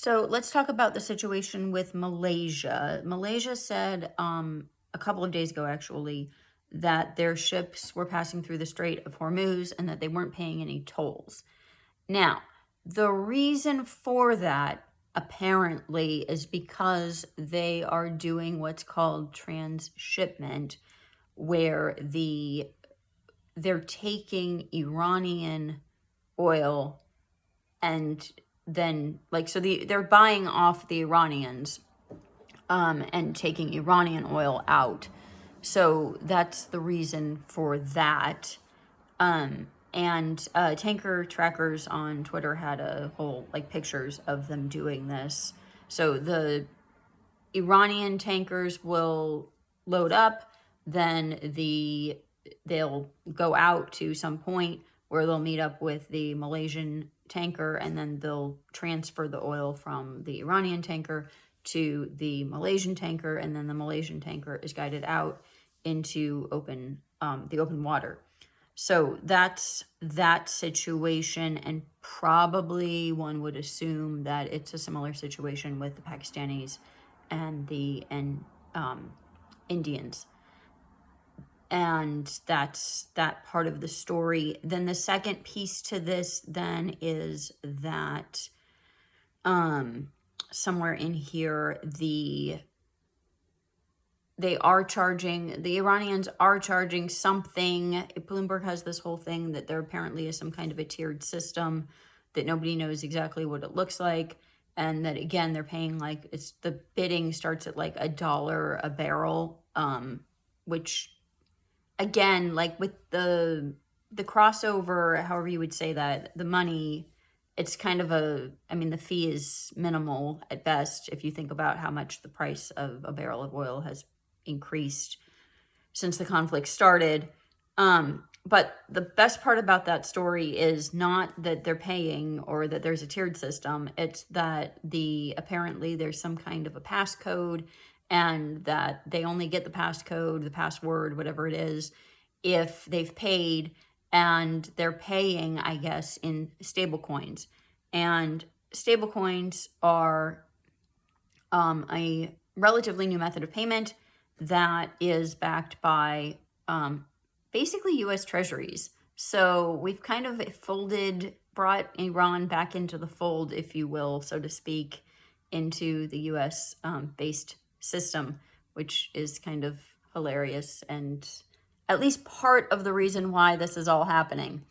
So let's talk about the situation with Malaysia. Malaysia said a couple of days ago, actually, that their ships were passing through the Strait of Hormuz and that they weren't paying any tolls. Now, the reason for that apparently is because they are doing what's called transshipment, where they're taking Iranian oil and then they're buying off the Iranians and taking Iranian oil out. So that's the reason for that. And tanker trackers on Twitter had a whole pictures of them doing this. So the Iranian tankers will load up, then they'll go out to some point where they'll meet up with the Malaysian tanker, and then they'll transfer the oil from the Iranian tanker to the Malaysian tanker, and then the Malaysian tanker is guided out into the open water. So that's that situation, and probably one would assume that it's a similar situation with the Pakistanis and the Indians. And that's that part of the story. Then the second piece to this then is that somewhere in here the Iranians are charging something. Bloomberg has this whole thing that there apparently is some kind of a tiered system that nobody knows exactly what it looks like. And that again, they're paying the bidding starts at $1 a barrel, which again, with the crossover, however you would say that, the money, it's kind of the fee is minimal at best if you think about how much the price of a barrel of oil has increased since the conflict started. But the best part about that story is not that they're paying or that there's a tiered system. It's that apparently there's some kind of a passcode, and that they only get the passcode, the password, whatever it is, if they've paid, and they're paying, I guess, in stable coins. And stable coins are a relatively new method of payment that is backed by basically U.S. treasuries. So we've kind of brought Iran back into the fold, if you will, so to speak, into the U.S. Based system, which is kind of hilarious and at least part of the reason why this is all happening.